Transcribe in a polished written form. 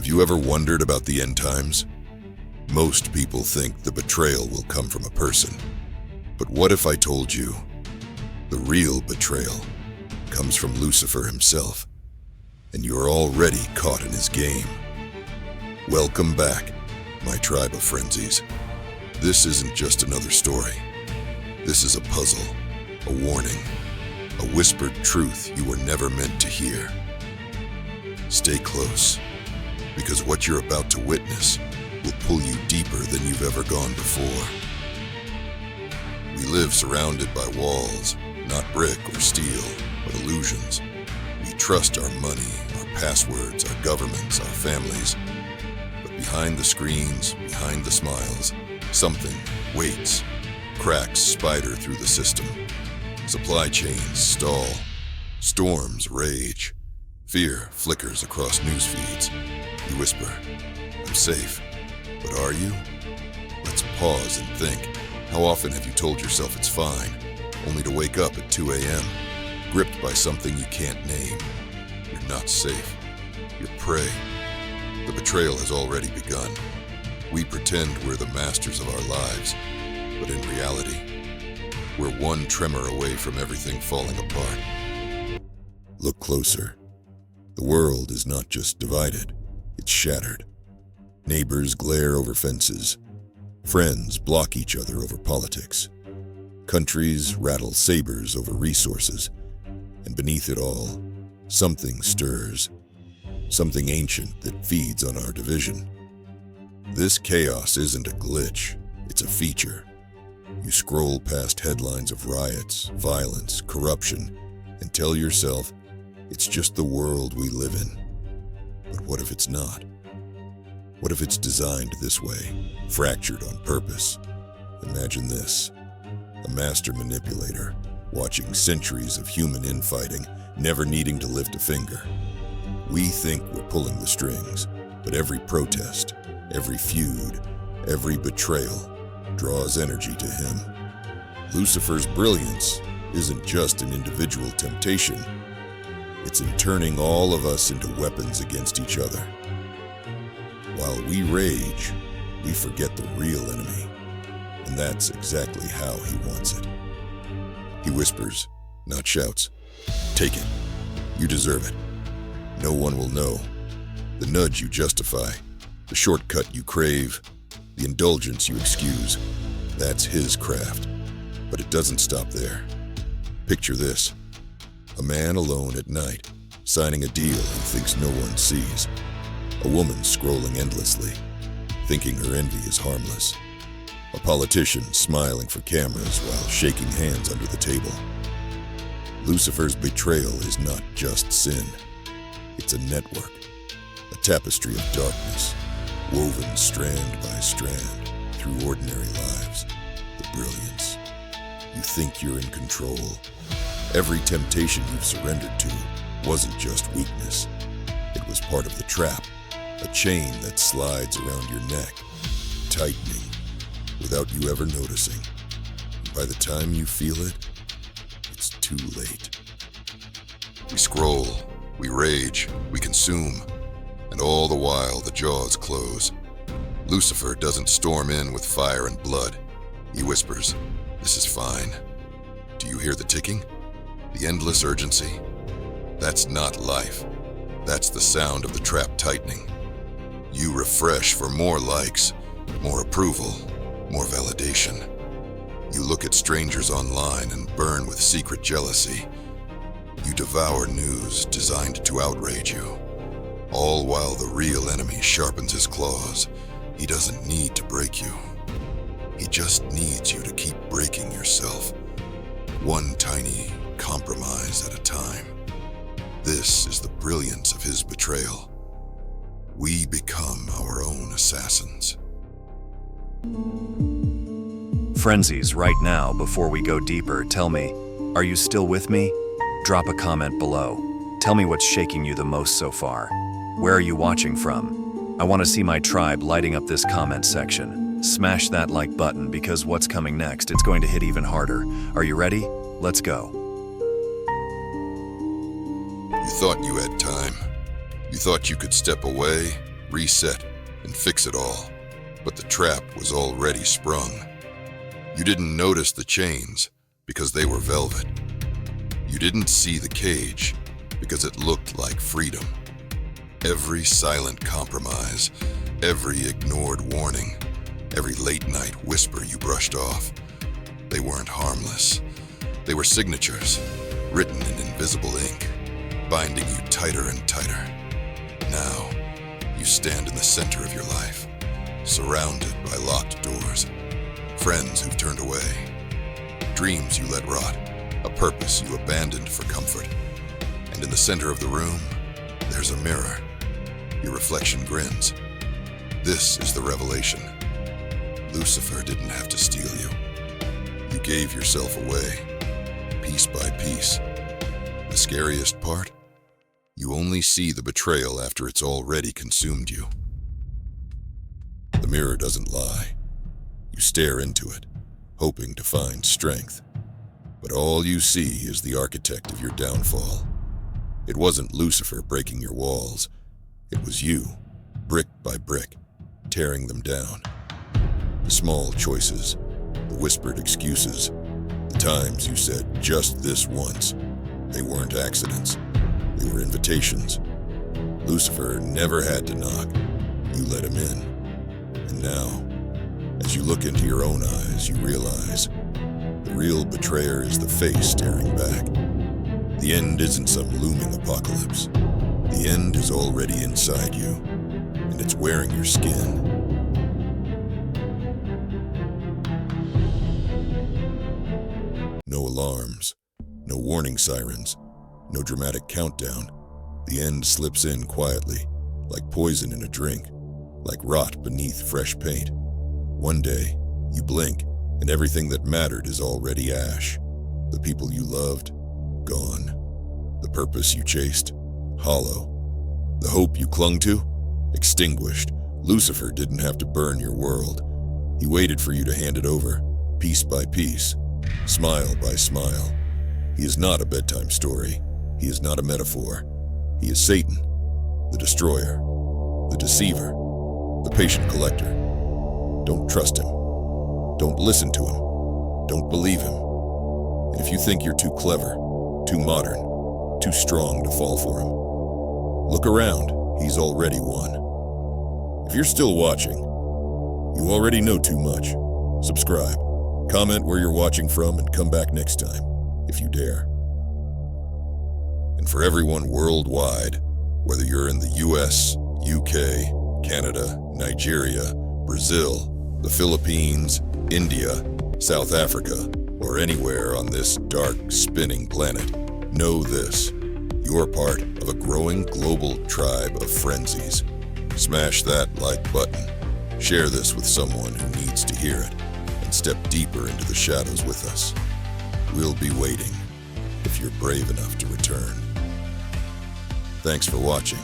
Have you ever wondered about the end times? Most people think the betrayal will come from a person. But what if I told you the real betrayal comes from Lucifer himself, and you're already caught in his game? Welcome back, my tribe of Frenzies. This isn't just another story. This is a puzzle, a warning, a whispered truth you were never meant to hear. Stay close, because what you're about to witness will pull you deeper than you've ever gone before. We live surrounded by walls, not brick or steel, but illusions. We trust our money, our passwords, our governments, our families. But behind the screens, behind the smiles, something waits. Cracks spider through the system. Supply chains stall. Storms rage. Fear flickers across news feeds. You whisper, "I'm safe." But are you? Let's pause and think. How often have you told yourself it's fine, only to wake up at 2 a.m., gripped by something you can't name? You're not safe. You're prey. The betrayal has already begun. We pretend we're the masters of our lives, but in reality, we're one tremor away from everything falling apart. Look closer. The world is not just divided, it's shattered. Neighbors glare over fences. Friends block each other over politics. Countries rattle sabers over resources. And beneath it all, something stirs. Something ancient that feeds on our division. This chaos isn't a glitch, it's a feature. You scroll past headlines of riots, violence, corruption, and tell yourself, it's just the world we live in. But what if it's not? What if it's designed this way, fractured on purpose? Imagine this: a master manipulator, watching centuries of human infighting, never needing to lift a finger. We think we're pulling the strings, but every protest, every feud, every betrayal draws energy to him. Lucifer's brilliance isn't just an individual temptation. It's in turning all of us into weapons against each other. While we rage, we forget the real enemy, and that's exactly how he wants it. He whispers, not shouts. Take it. You deserve it. No one will know. The nudge you justify, the shortcut you crave, the indulgence you excuse, that's his craft. But it doesn't stop there. Picture this: a man alone at night, signing a deal he thinks no one sees. A woman scrolling endlessly, thinking her envy is harmless. A politician smiling for cameras while shaking hands under the table. Lucifer's betrayal is not just sin. It's a network, a tapestry of darkness, woven strand by strand through ordinary lives. The brilliance. You think you're in control. Every temptation you've surrendered to wasn't just weakness. It was part of the trap, a chain that slides around your neck, tightening without you ever noticing. And by the time you feel it, it's too late. We scroll, we rage, we consume, and all the while the jaws close. Lucifer doesn't storm in with fire and blood. He whispers, "This is fine." Do you hear the ticking? The endless urgency? That's not life. That's the sound of the trap tightening. You refresh for more likes, more approval, more validation. You look at strangers online and burn with secret jealousy. You devour news designed to outrage you, all while the real enemy sharpens his claws. He doesn't need to break you. He just needs you to keep breaking yourself, one tiny compromise at a time. This is the brilliance of his betrayal. We become our own assassins. Frenzies, right now, before we go deeper, tell me, are you still with me? Drop a comment below. Tell me what's shaking you the most so far. Where are you watching from? I want to see my tribe lighting up this comment section. Smash that like button, because what's coming next, it's going to hit even harder. Are you ready? Let's go. You thought you had time. You thought you could step away, reset and fix it all, but the trap was already sprung. You didn't notice the chains because they were velvet. You didn't see the cage because it looked like freedom. Every silent compromise, every ignored warning, every late-night whisper you brushed off, they weren't harmless. They were signatures, written in invisible ink, binding you tighter and tighter. Now, you stand in the center of your life, surrounded by locked doors, friends who've turned away, dreams you let rot, a purpose you abandoned for comfort. And in the center of the room, there's a mirror. Your reflection grins. This is the revelation. Lucifer didn't have to steal you. You gave yourself away, piece by piece. The scariest part? You only see the betrayal after it's already consumed you. The mirror doesn't lie. You stare into it, hoping to find strength. But all you see is the architect of your downfall. It wasn't Lucifer breaking your walls. It was you, brick by brick, tearing them down. The small choices, the whispered excuses, the times you said just this once, they weren't accidents. They were invitations. Lucifer never had to knock. You let him in. And now, as you look into your own eyes, you realize the real betrayer is the face staring back. The end isn't some looming apocalypse. The end is already inside you, and it's wearing your skin. No alarms, no warning sirens, no dramatic countdown. The end slips in quietly, like poison in a drink, like rot beneath fresh paint. One day, you blink, and everything that mattered is already ash. The people you loved, gone. The purpose you chased, hollow. The hope you clung to, extinguished. Lucifer didn't have to burn your world. He waited for you to hand it over, piece by piece, smile by smile. He is not a bedtime story. He is not a metaphor. He is Satan, the destroyer, the deceiver, the patient collector. Don't trust him. Don't listen to him. Don't believe him. And if you think you're too clever, too modern, too strong to fall for him, look around. He's already won. If you're still watching, you already know too much. Subscribe, comment where you're watching from, and come back next time, if you dare. And for everyone worldwide, whether you're in the US, UK, Canada, Nigeria, Brazil, the Philippines, India, South Africa, or anywhere on this dark, spinning planet, know this. You're part of a growing global tribe of Frenzies. Smash that like button. Share this with someone who needs to hear it, and step deeper into the shadows with us. We'll be waiting if you're brave enough to return. Thanks for watching.